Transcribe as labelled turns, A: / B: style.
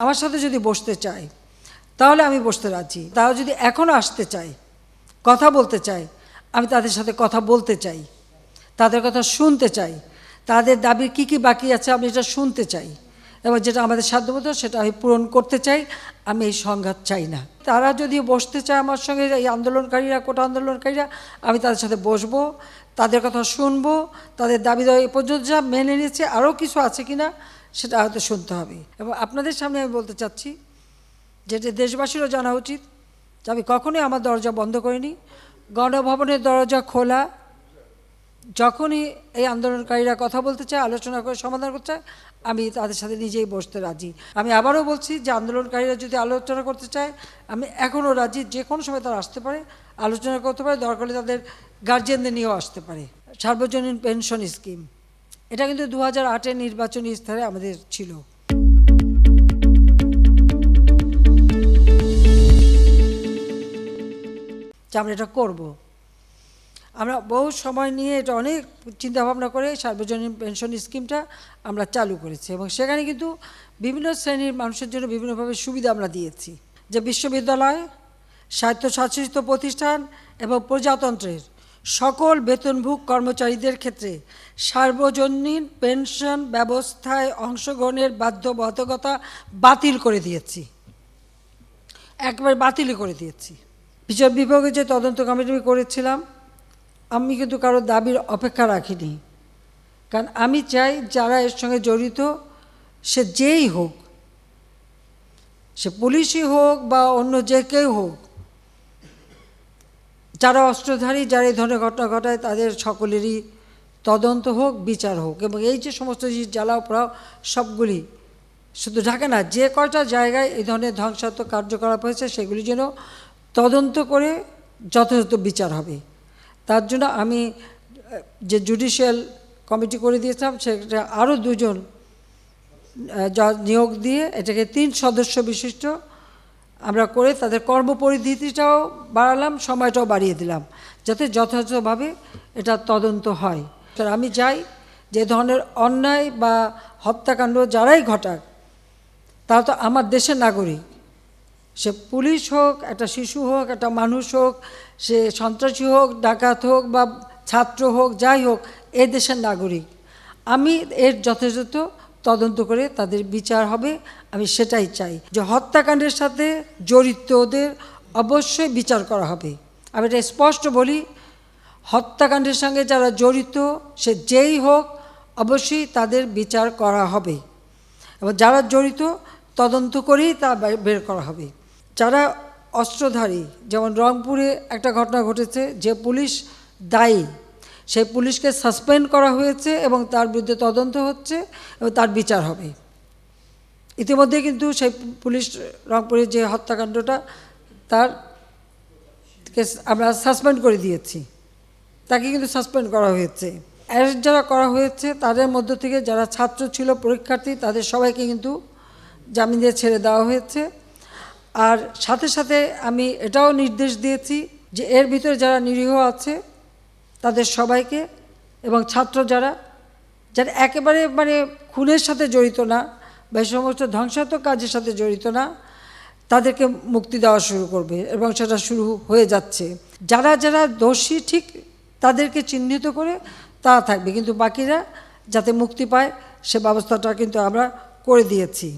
A: আমার সাথে যদি বসতে চায় তাহলে আমি বসতে রাজি। তারা যদি এখনও আসতে চায়, কথা বলতে চায়, আমি তাদের সাথে কথা বলতে চাই, তাদের কথা শুনতে চাই, তাদের দাবির কী কী বাকি আছে আমি এটা শুনতে চাই, এবং যেটা আমাদের সাধ্যমতো সেটা আমি পূরণ করতে চাই। আমি এই সংঘাত চাই না। তারা যদি বসতে চায় আমার সঙ্গে, এই আন্দোলনকারীরা, কোটা আন্দোলনকারীরা, আমি তাদের সাথে বসবো, তাদের কথা শুনবো, তাদের দাবি দেওয়া এ পর্যন্ত যা মেনে নিয়েছে, আরও কিছু আছে কি না সেটা হয়তো শুনতে হবে। এবং আপনাদের সামনে আমি বলতে চাচ্ছি, যেটা দেশবাসীরও জানা উচিত, যে আমি কখনোই আমার দরজা বন্ধ করিনি। গণভবনের দরজা খোলা। যখনই এই আন্দোলনকারীরা কথা বলতে চায়, আলোচনা করে সমাধান করতে চায়, আমি তাদের সাথে নিজেই বসতে রাজি। আমি আবারও বলছি যে আন্দোলনকারীরা যদি আলোচনা করতে চায়, আমি এখনও রাজি। যে কোনো সময় তারা আসতে পারে, আলোচনা করতে পারে, দরকার হলে তাদের গার্জিয়ানদের নিয়েও আসতে পারে। সার্বজনীন পেনশন স্কিম, এটা কিন্তু 2008-এর নির্বাচনী ইস্তাহারে আমাদের ছিল। যে আমরা এটা করব, আমরা বহু সময় নিয়ে এটা অনেক চিন্তাভাবনা করে সার্বজনীন পেনশন স্কিমটা আমরা চালু করেছি, এবং সেখানে কিন্তু বিভিন্ন শ্রেণীর মানুষের জন্য বিভিন্নভাবে সুবিধা আমরা দিয়েছি। যে বিশ্ববিদ্যালয়, স্বায়ত্তশাসিত প্রতিষ্ঠান এবং প্রজাতন্ত্রের সকল বেতনভোগী কর্মচারীদের ক্ষেত্রে সার্বজনীন পেনশন ব্যবস্থায় অংশগ্রহণের বাধ্যবাধকতা বাতিল করে দিয়েছি, একবারে বাতিল করে দিয়েছি। বিচার বিভাগে যে তদন্ত কমিটি করেছিলাম, আমি কিন্তু কারো দাবির অপেক্ষা রাখিনি, কারণ আমি চাই যারা এর সঙ্গে জড়িত, সে যেই হোক, সে পুলিশই হোক বা অন্য যে কেউ হোক, যারা অস্ত্রধারী, যারা এই ধরনের ঘটনা ঘটায়, তাদের সকলেরই তদন্ত হোক, বিচার হোক। এবং এই যে সমস্ত জ্বালাও পোড়াও সবগুলি, শুধু ঢাকা না, যে কয়টা জায়গায় এই ধরনের ধ্বংসাত্মক কার্যকলাপ হয়েছে সেগুলি যেন তদন্ত করে যথাযথ বিচার হবে। তার জন্য আমি যে জুডিশিয়াল কমিটি করে দিয়েছিলাম, সেটা আরও 2 জন নিয়োগ দিয়ে এটাকে 3 সদস্য বিশিষ্ট আমরা করে তাদের কর্মপরিধিটাও বাড়ালাম, সময়টাও বাড়িয়ে দিলাম, যাতে যথাযথভাবে এটা তদন্ত হয়। আমি চাই যে ধরনের অন্যায় বা হত্যাকাণ্ড যারাই ঘটাক, তারা তো আমার দেশের নাগরিক। সে পুলিশ হোক, একটা শিশু হোক, একটা মানুষ হোক, সে সন্ত্রাসী হোক, ডাকাত হোক বা ছাত্র হোক, যাই হোক, এ দেশের নাগরিক। আমি এর যথাযথ তদন্ত করে তাদের বিচার হবে, আমি সেটাই চাই। যে হত্যাকাণ্ডের সাথে জড়িতদের অবশ্যই বিচার করা হবে। আমি এটা স্পষ্ট বলি, হত্যাকাণ্ডের সঙ্গে যারা জড়িত, সে যেই হোক, অবশ্যই তাদের বিচার করা হবে, এবং যারা জড়িত তদন্ত করেই তা বের করা হবে। যারা অস্ত্রধারী, যেমন রংপুরে একটা ঘটনা ঘটেছে, যে পুলিশ দায়ী, সেই পুলিশকে সাসপেন্ড করা হয়েছে এবং তার বিরুদ্ধে তদন্ত হচ্ছে এবং তার বিচার হবে। ইতিমধ্যে কিন্তু সেই পুলিশ, রংপুরের যে হত্যাকাণ্ডটা, তার আমরা সাসপেন্ড করে দিয়েছি, তাকে কিন্তু সাসপেন্ড করা হয়েছে। অ্যারেস্ট যারা করা হয়েছে তাদের মধ্য থেকে যারা ছাত্র ছিল, পরীক্ষার্থী, তাদের সবাইকে কিন্তু জামিন দিয়ে ছেড়ে দেওয়া হয়েছে। আর সাথে সাথে আমি এটাও নির্দেশ দিয়েছি যে এর ভিতরে যারা নিরীহ আছে তাদের সবাইকে, এবং ছাত্র যারা একেবারে খুনের সাথে জড়িত না বা এই সমস্ত ধ্বংসাত্মক কাজের সাথে জড়িত না, তাদেরকে মুক্তি দেওয়া শুরু করবে, এবং সেটা শুরু হয়ে যাচ্ছে। যারা যারা দোষী ঠিক তাদেরকে চিহ্নিত করে তারা থাকবে, কিন্তু বাকিরা যাতে মুক্তি পায় সে ব্যবস্থাটা কিন্তু আমরা করে দিয়েছি।